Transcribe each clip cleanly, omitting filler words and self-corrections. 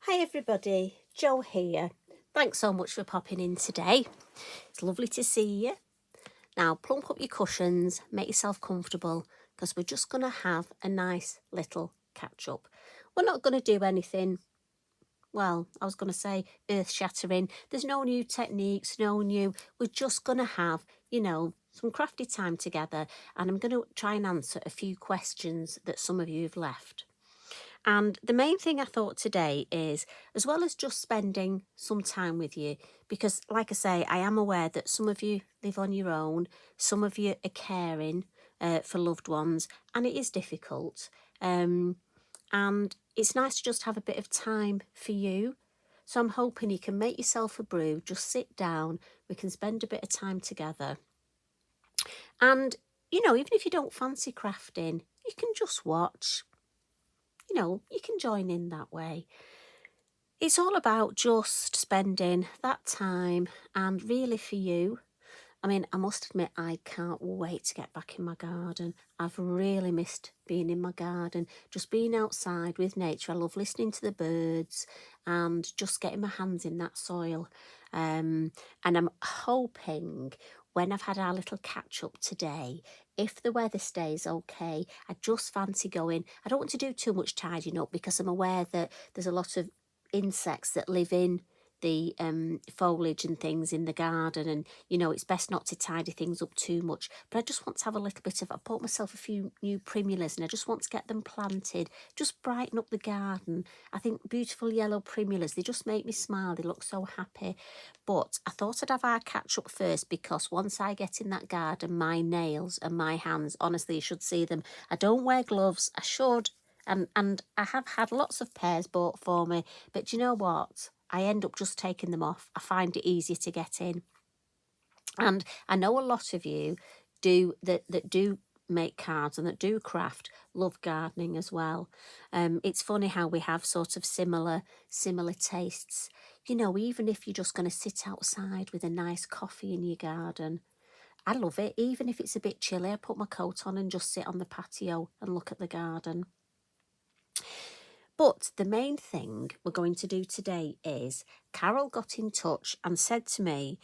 Hi everybody, Jo here. Thanks so much for popping in today. It's lovely to see you. Now plump up your cushions, make yourself comfortable because we're just going to have a nice little catch up. We're not going to do anything, well, I was going to say earth shattering. There's no new techniques, we're just going to have, some crafty time together, and I'm going to try and answer a few questions that some of you have left. And the main thing I thought today is, as well as just spending some time with you, because like I say, I am aware that some of you live on your own, some of you are caring for loved ones, and it is difficult. And it's nice to just have a bit of time for you. So I'm hoping you can make yourself a brew, just sit down, we can spend a bit of time together. And, even if you don't fancy crafting, you can just watch. You can join in that way. It's all about just spending that time, and really for you, I mean, I must admit, I can't wait to get back in my garden. I've really missed being in my garden, just being outside with nature. I love listening to the birds and just getting my hands in that soil. And I'm hoping when I've had our little catch up today, if the weather stays okay, I just fancy going. I don't want to do too much tidying up because I'm aware that there's a lot of insects that live in the foliage and things in the garden, and it's best not to tidy things up too much, but I just want to have a little bit of, I bought myself a few new primulas and I just want to get them planted, just brighten up the garden. I think beautiful yellow primulas, they just make me smile, they look so happy. But I thought I'd have our catch up first, because once I get in that garden, my nails and my hands, honestly, you should see them. I don't wear gloves, I should, and I have had lots of pairs bought for me, but do you know what? I end up just taking them off. I find it easier to get in. And I know a lot of you do that do make cards and that do craft, love gardening as well. It's funny how we have sort of similar tastes. Even if you're just going to sit outside with a nice coffee in your garden, I love it. Even if it's a bit chilly, I put my coat on and just sit on the patio and look at the garden. But the main thing we're going to do today is, Carol got in touch and said to me,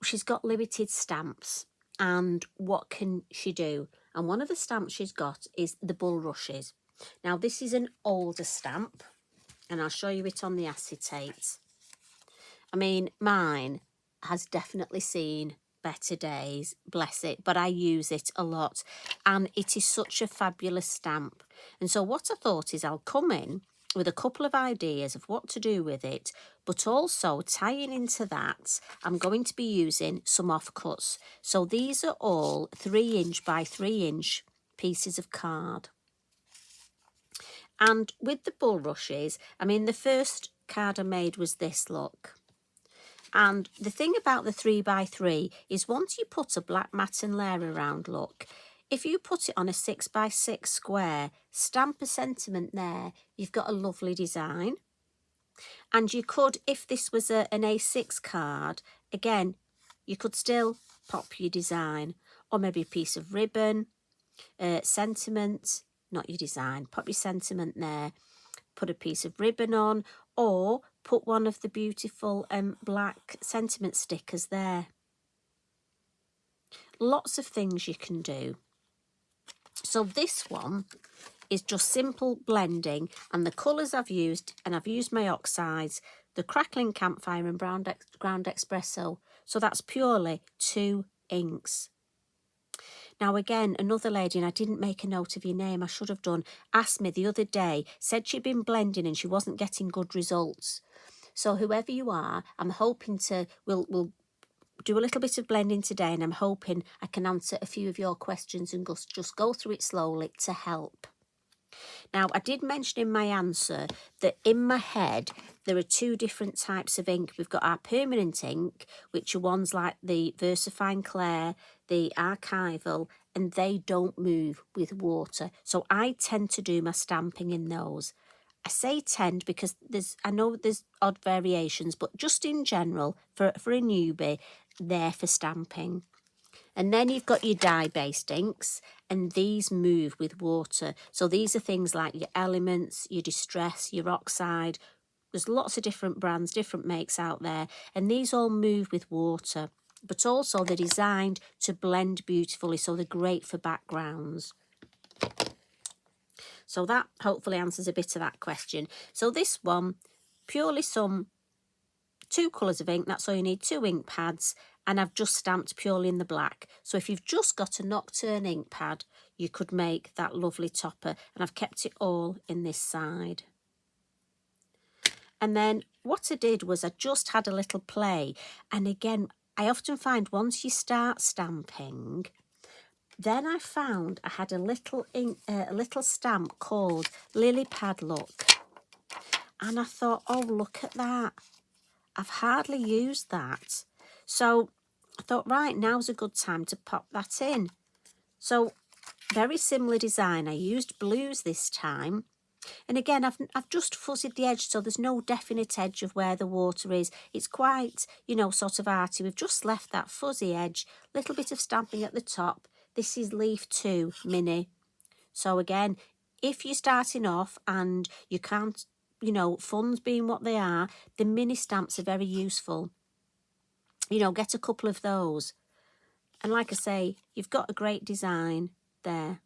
she's got limited stamps and what can she do? And one of the stamps she's got is the Bullrushes. Now this is an older stamp and I'll show you it on the acetate. I mean, mine has definitely seen better days, bless it, but I use it a lot and it is such a fabulous stamp. And so what I thought is I'll come in with a couple of ideas of what to do with it, but also tying into that, I'm going to be using some offcuts. So these are all 3" by 3" pieces of card. And with the Bullrushes, I mean, the first card I made was this, look. And the thing about the 3x3 is once you put a black matten layer around, look, if you put it on a 6x6 square, stamp a sentiment there, you've got a lovely design. And you could, if this was an A6 card, again, you could still pop your design, or maybe a piece of ribbon, sentiment, not your design, pop your sentiment there, put a piece of ribbon on, or put one of the beautiful black sentiment stickers there. Lots of things you can do. So this one is just simple blending, and the colours I've used, and I've used my oxides, the Crackling, Campfire and Ground Expresso. So that's purely 2 inks. Now again, another lady, and I didn't make a note of your name, I should have done, asked me the other day, said she'd been blending and she wasn't getting good results. So whoever you are, I'm hoping we'll do a little bit of blending today, and I'm hoping I can answer a few of your questions and just go through it slowly to help. Now, I did mention in my answer that in my head, there are 2 different types of ink. We've got our permanent ink, which are ones like the Versafine Clair, the archival, and they don't move with water. So I tend to do my stamping in those. I say tend because I know there's odd variations, but just in general, for a newbie, they're for stamping. And then you've got your dye-based inks, and these move with water. So these are things like your elements, your distress, your oxide, There's lots of different brands, different makes out there, and these all move with water, but also they're designed to blend beautifully, so they're great for backgrounds. So that hopefully answers a bit of that question. So this one, purely some 2 colours of ink, that's all you need, 2 ink pads, and I've just stamped purely in the black. So if you've just got a Nocturne ink pad, you could make that lovely topper, and I've kept it all in this side. And then what I did was I just had a little play. And again, I often find once you start stamping, then I found I had a little stamp called Lily Pad Look. And I thought, oh, look at that. I've hardly used that. So I thought, right, now's a good time to pop that in. So very similar design. I used blues this time. And again, I've just fuzzied the edge, so there's no definite edge of where the water is. It's quite, you know, sort of arty. We've just left that fuzzy edge, little bit of stamping at the top. This is leaf 2 mini. So again, if you're starting off and you can't, you know, funds being what they are, the mini stamps are very useful. You know, get a couple of those. And like I say, you've got a great design there.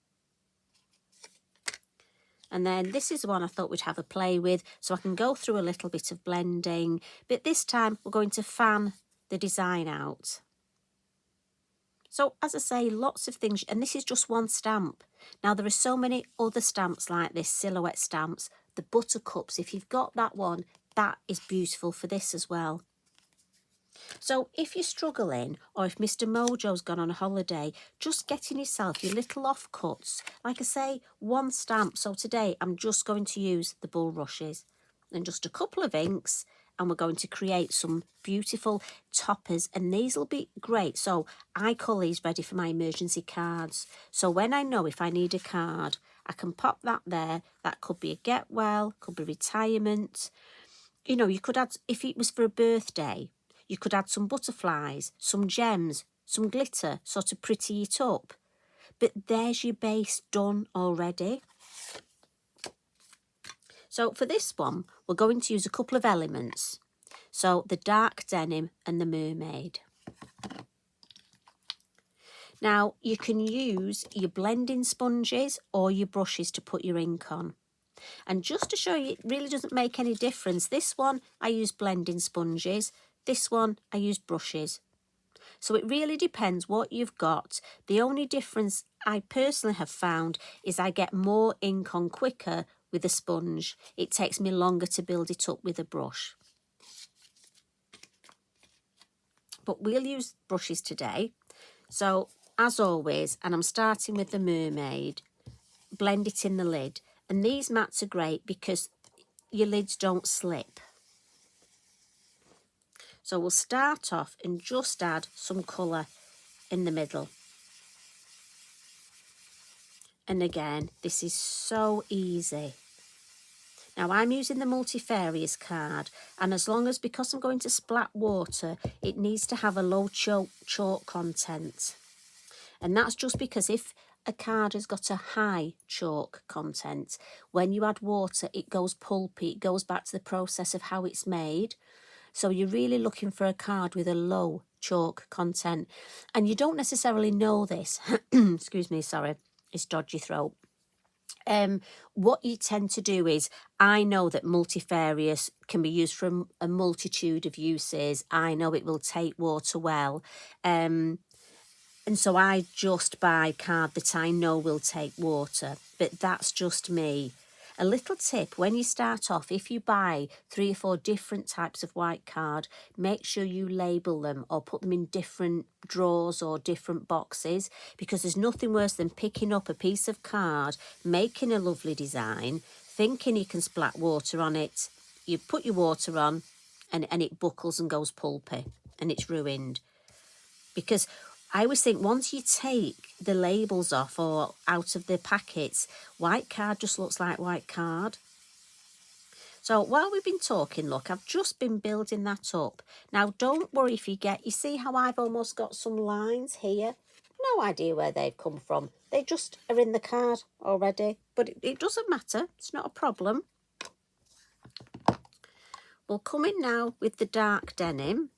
And then this is the one I thought we'd have a play with, so I can go through a little bit of blending. But this time we're going to fan the design out. So as I say, lots of things, and this is just one stamp. Now there are so many other stamps like this, silhouette stamps, the buttercups. If you've got that one, that is beautiful for this as well. So if you're struggling, or if Mr. Mojo's gone on a holiday, just getting yourself your little offcuts. Like I say, one stamp. So today I'm just going to use the Bullrushes and just a couple of inks, and we're going to create some beautiful toppers, and these will be great. So I call these ready for my emergency cards. So when I know if I need a card, I can pop that there. That could be a get well, could be retirement. You know, you could add, if it was for a birthday, you could add some butterflies, some gems, some glitter, sort of pretty it up. But there's your base done already. So for this one, we're going to use a couple of elements. So the dark denim and the mermaid. Now, you can use your blending sponges or your brushes to put your ink on. And just to show you, it really doesn't make any difference. This one, I use blending sponges. This one, I use brushes. So it really depends what you've got. The only difference I personally have found is I get more ink on quicker with a sponge. It takes me longer to build it up with a brush. But we'll use brushes today. So as always, and I'm starting with the mermaid, blend it in the lid. And these mats are great because your lids don't slip. So we'll start off and just add some colour in the middle. And again, this is so easy. Now I'm using the multifarious card, and as long as, because I'm going to splat water, it needs to have a low chalk content. And that's just because if a card has got a high chalk content, when you add water, it goes pulpy. It goes back to the process of how it's made. So you're really looking for a card with a low chalk content. And you don't necessarily know this. Excuse me, sorry, it's dodgy throat. What you tend to do is, I know that multifarious can be used for a multitude of uses. I know it will take water well. And so I just buy card that I know will take water. But that's just me. A little tip, when you start off, if you buy 3 or 4 different types of white card, make sure you label them or put them in different drawers or different boxes, because there's nothing worse than picking up a piece of card, making a lovely design, thinking you can splat water on it. You put your water on and it buckles and goes pulpy and it's ruined. Because I always think once you take the labels off or out of the packets, white card just looks like white card. So while we've been talking, look, I've just been building that up. Now, don't worry if you see how I've almost got some lines here? No idea where they've come from. They just are in the card already, but it doesn't matter. It's not a problem. We'll come in now with the dark denim,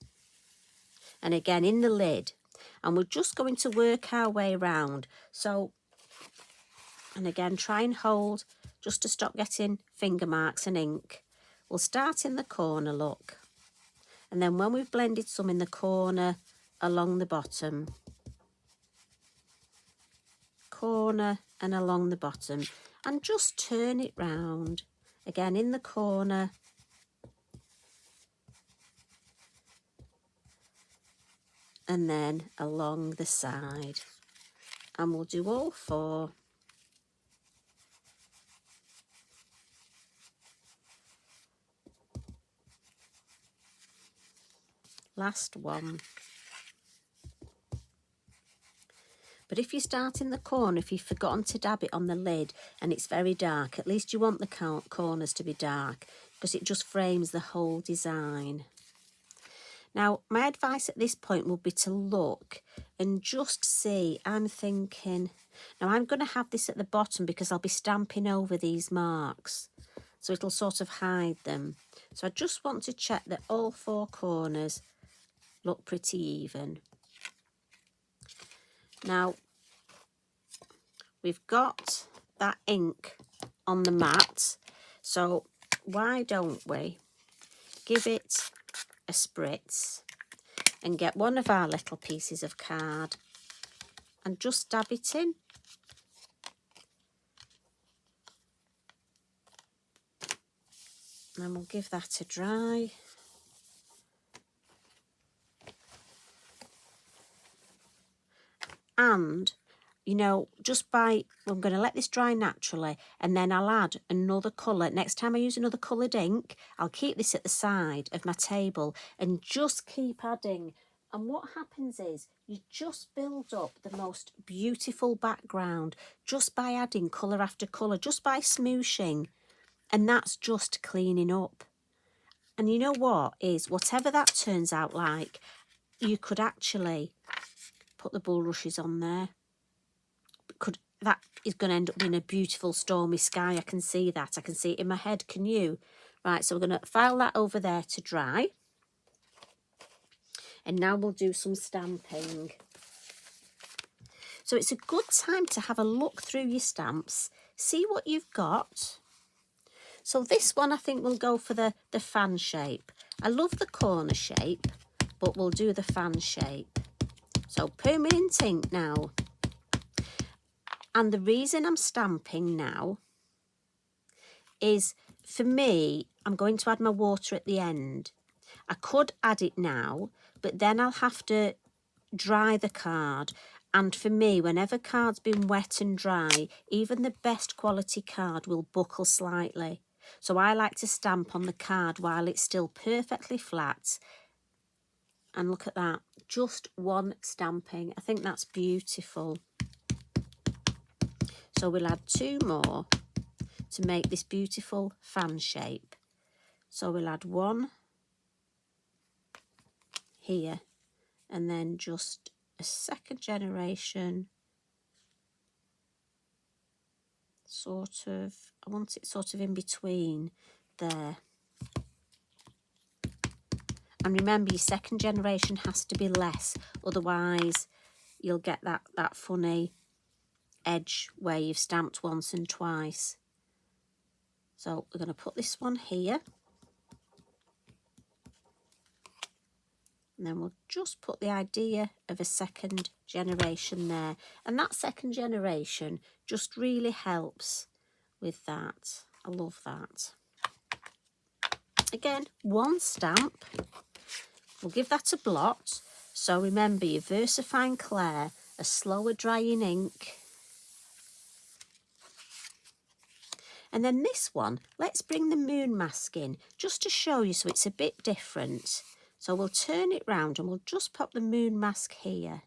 and again in the lid, and we're just going to work our way around. So, and again, try and hold just to stop getting finger marks and ink. We'll start in the corner, look, and then when we've blended some in the corner along the bottom, corner and along the bottom, and just turn it round, again in the corner and then along the side, and we'll do all four. Last one. But if you start in the corner, if you've forgotten to dab it on the lid and it's very dark, at least you want the corners to be dark, because it just frames the whole design. Now, my advice at this point would be to look and just see. I'm thinking, now I'm going to have this at the bottom because I'll be stamping over these marks, so it'll sort of hide them. So I just want to check that all four corners look pretty even. Now, we've got that ink on the mat, so why don't we give it a spritz and get one of our little pieces of card and just dab it in. And we'll give that a dry. And, you know, just by, I'm going to let this dry naturally, and then I'll add another colour. Next time I use another coloured ink, I'll keep this at the side of my table and just keep adding. And what happens is you just build up the most beautiful background just by adding colour after colour, just by smooshing. And that's just cleaning up. And you know what is, whatever that turns out like, you could actually put the bulrushes on there. That is going to end up being a beautiful stormy sky. I can see that. I can see it in my head. Can you? Right, so we're going to file that over there to dry. And now we'll do some stamping. So it's a good time to have a look through your stamps, see what you've got. So this one I think we'll go for the fan shape. I love the corner shape, but we'll do the fan shape. So permanent ink now. And the reason I'm stamping now is, for me, I'm going to add my water at the end. I could add it now, but then I'll have to dry the card. And for me, whenever card's been wet and dry, even the best quality card will buckle slightly. So I like to stamp on the card while it's still perfectly flat. And look at that, just one stamping. I think that's beautiful. So we'll add two more to make this beautiful fan shape. So we'll add one here, and then just a second generation, sort of, I want it sort of in between there. And remember, your second generation has to be less, otherwise you'll get that funny edge where you've stamped once and twice. So we're going to put this one here. And then we'll just put the idea of a second generation there. And that second generation just really helps with that. I love that. Again, one stamp. We'll give that a blot. So remember, your Versafine Clair, a slower drying ink. And then this one, let's bring the moon mask in just to show you so it's a bit different. So we'll turn it round and we'll just pop the moon mask here.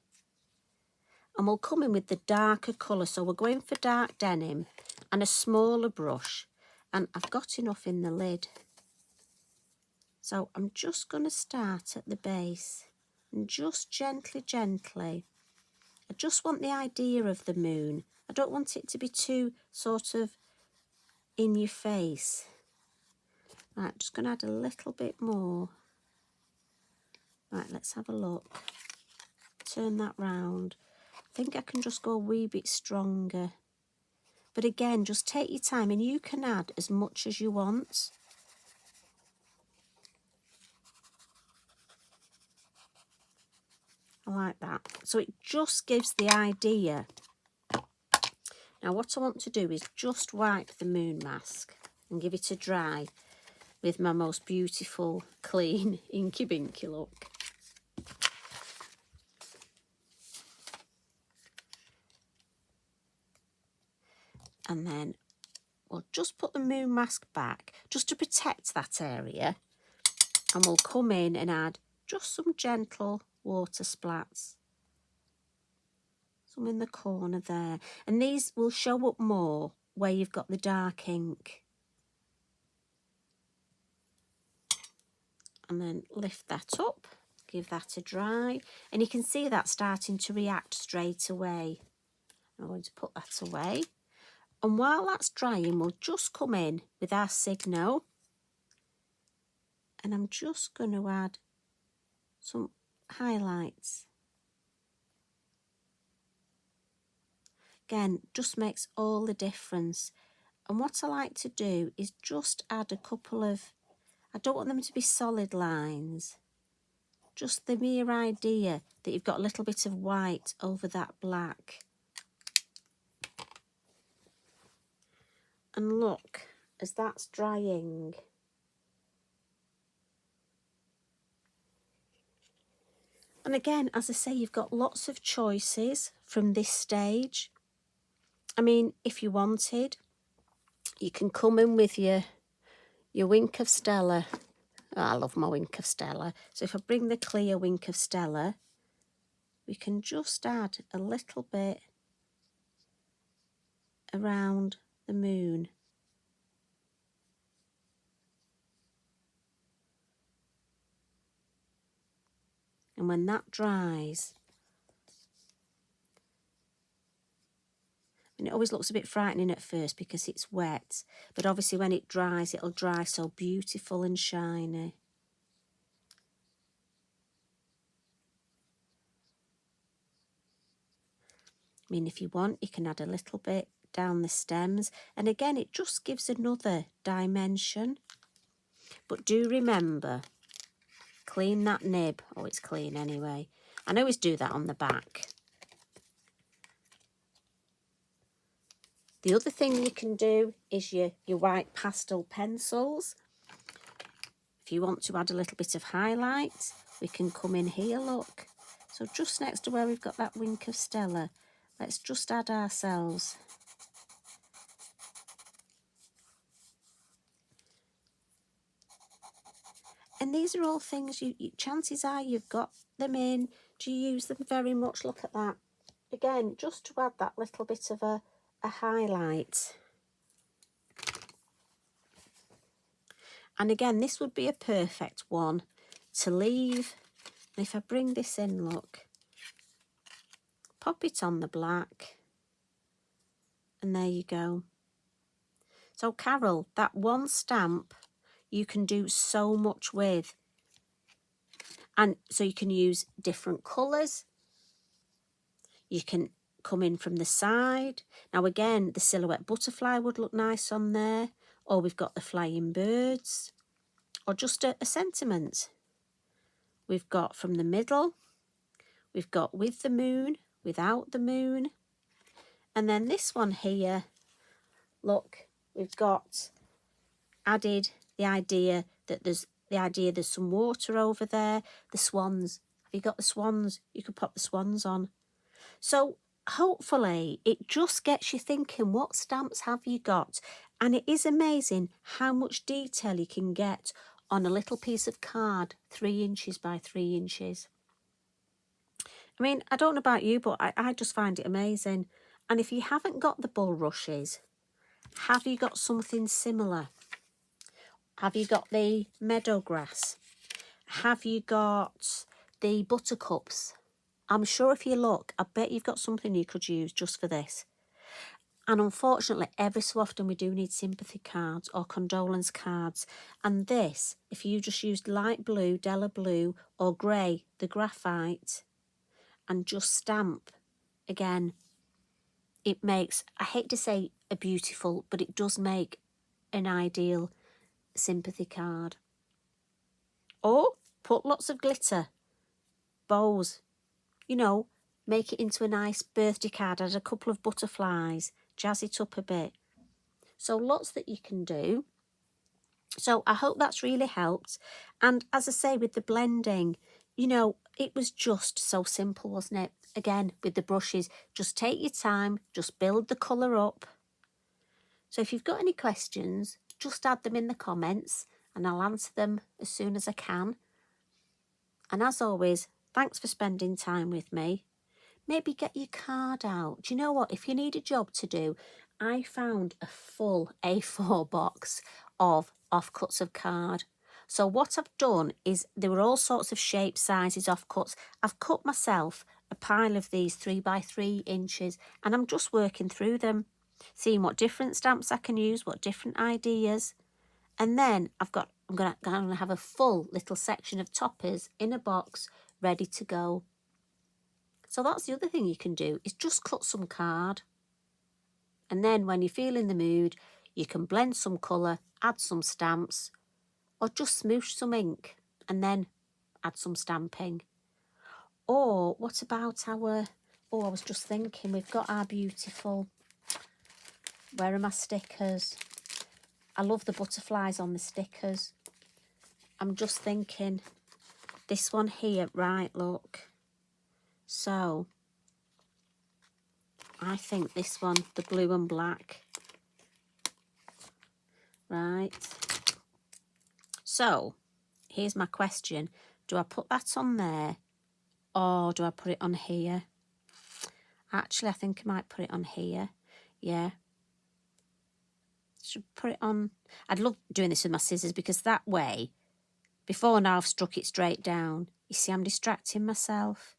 And we'll come in with the darker colour. So we're going for dark denim and a smaller brush. And I've got enough in the lid. So I'm just going to start at the base and just gently, gently. I just want the idea of the moon. I don't want it to be too sort of in your face. Right, just going to add a little bit more. Right, let's have a look. Turn that round. I think I can just go a wee bit stronger. But again, just take your time and you can add as much as you want. I like that. So it just gives the idea. Now what I want to do is just wipe the moon mask and give it a dry with my most beautiful, clean, inky binky look. And then we'll just put the moon mask back just to protect that area. And we'll come in and add just some gentle water splats. Some in the corner there. And these will show up more where you've got the dark ink. And then lift that up, give that a dry. And you can see that starting to react straight away. I'm going to put that away. And while that's drying, we'll just come in with our Signo. And I'm just going to add some highlights. Again, just makes all the difference. And what I like to do is just add a couple of, I don't want them to be solid lines. Just the mere idea that you've got a little bit of white over that black. And look, as that's drying, and again, as I say, you've got lots of choices from this stage. I mean, if you wanted, you can come in with your wink of Stella. Oh, I love my wink of Stella. So if I bring the clear wink of Stella, we can just add a little bit around the moon. And when that dries, and it always looks a bit frightening at first because it's wet, but obviously when it dries, it'll dry so beautiful and shiny. I mean, if you want, you can add a little bit down the stems. And again, it just gives another dimension. But do remember, clean that nib. Oh, it's clean anyway. I always do that on the back. The other thing you can do is your white pastel pencils. If you want to add a little bit of highlight, we can come in here, look. So just next to where we've got that wink of Stella, let's just add ourselves. And these are all things, chances are you've got them in. Do you use them very much? Look at that. Again, just to add that little bit of a highlight. And again, this would be a perfect one to leave. And if I bring this in, look, pop it on the black. And there you go. So Carol, that one stamp you can do so much with. And so you can use different colours. You can come in from the side. Now again, the silhouette butterfly would look nice on there. Or we've got the flying birds. Or just a sentiment. We've got from the middle. We've got with the moon, without the moon. And then this one here, look, we've got added the idea that there's some water over there. The swans. Have you got the swans? You could pop the swans on. So hopefully it just gets you thinking, what stamps have you got? And it is amazing how much detail you can get on a little piece of card, 3 inches by 3 inches. I mean, I don't know about you, but I just find it amazing. And if you haven't got the Bullrushes, have you got something similar? Have you got the meadow grass? Have you got the buttercups? I'm sure if you look, I bet you've got something you could use just for this. And unfortunately, every so often we do need sympathy cards or condolence cards. And this, if you just used light blue, Della blue, or grey, the graphite, and just stamp, again, it makes, I hate to say a beautiful, but it does make an ideal sympathy card. Or put lots of glitter, bows, you know, make it into a nice birthday card, add a couple of butterflies, jazz it up a bit. So lots that you can do. So I hope that's really helped. And as I say, with the blending, you know, it was just so simple, wasn't it? Again, with the brushes, just take your time, just build the colour up. So if you've got any questions, just add them in the comments and I'll answer them as soon as I can. And as always, thanks for spending time with me. Maybe get your card out. Do you know what? If you need a job to do, I found a full A4 box of offcuts of card. So what I've done is there were all sorts of shapes, sizes, offcuts. I've cut myself a pile of these 3 by 3 inches and I'm just working through them, seeing what different stamps I can use, what different ideas. And then I'm going to have a full little section of toppers in a box ready to go. So that's the other thing you can do, is just cut some card. And then when you feel in the mood, you can blend some colour, add some stamps, or just smoosh some ink and then add some stamping. Or what about our, I was just thinking, we've got our beautiful, where are my stickers? I love the butterflies on the stickers. I'm just thinking, this one here, right, look. So, I think this one, the blue and black. Right. So, here's my question. Do I put that on there or do I put it on here? Actually, I think I might put it on here. Yeah. Should put it on. I'd love doing this with my scissors because that way, before now I've struck it straight down. You see, I'm distracting myself.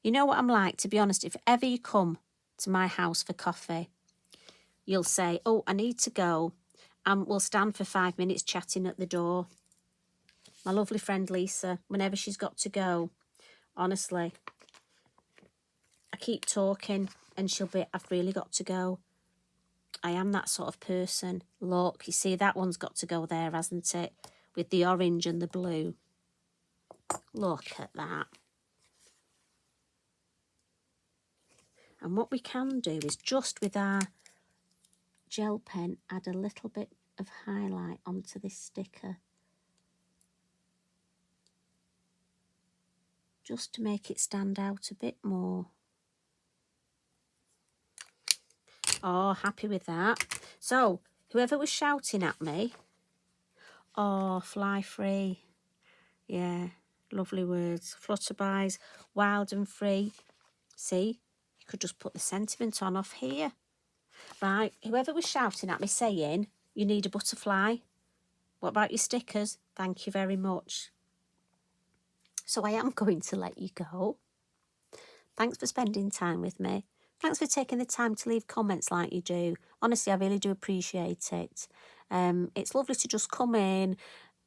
You know what I'm like, to be honest, if ever you come to my house for coffee, you'll say, oh, I need to go, and we'll stand for 5 minutes chatting at the door. My lovely friend Lisa, whenever she's got to go, honestly, I keep talking and she'll be, I've really got to go. I am that sort of person. Look, you see, that one's got to go there, hasn't it? With the orange and the blue. Look at that. And what we can do is just with our gel pen, add a little bit of highlight onto this sticker. Just to make it stand out a bit more. Oh, happy with that. So, whoever was shouting at me, oh, fly free. Yeah, lovely words. Flutterbys, wild and free. See, you could just put the sentiment on off here. Right, whoever was shouting at me saying, you need a butterfly. What about your stickers? Thank you very much. So I am going to let you go. Thanks for spending time with me. Thanks for taking the time to leave comments like you do. Honestly, I really do appreciate it. It's lovely to just come in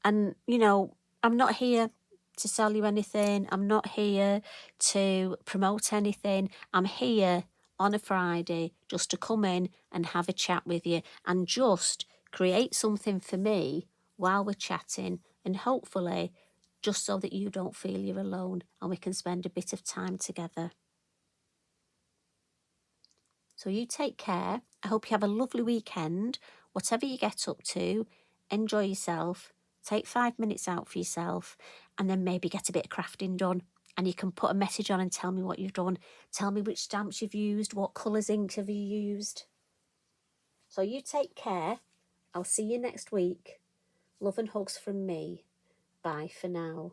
and, you know, I'm not here to sell you anything. I'm not here to promote anything. I'm here on a Friday just to come in and have a chat with you and just create something for me while we're chatting, and hopefully just so that you don't feel you're alone and we can spend a bit of time together. So you take care. I hope you have a lovely weekend. Whatever you get up to, enjoy yourself. Take 5 minutes out for yourself and then maybe get a bit of crafting done. And you can put a message on and tell me what you've done. Tell me which stamps you've used, what colours ink have you used. So you take care. I'll see you next week. Love and hugs from me. Bye for now.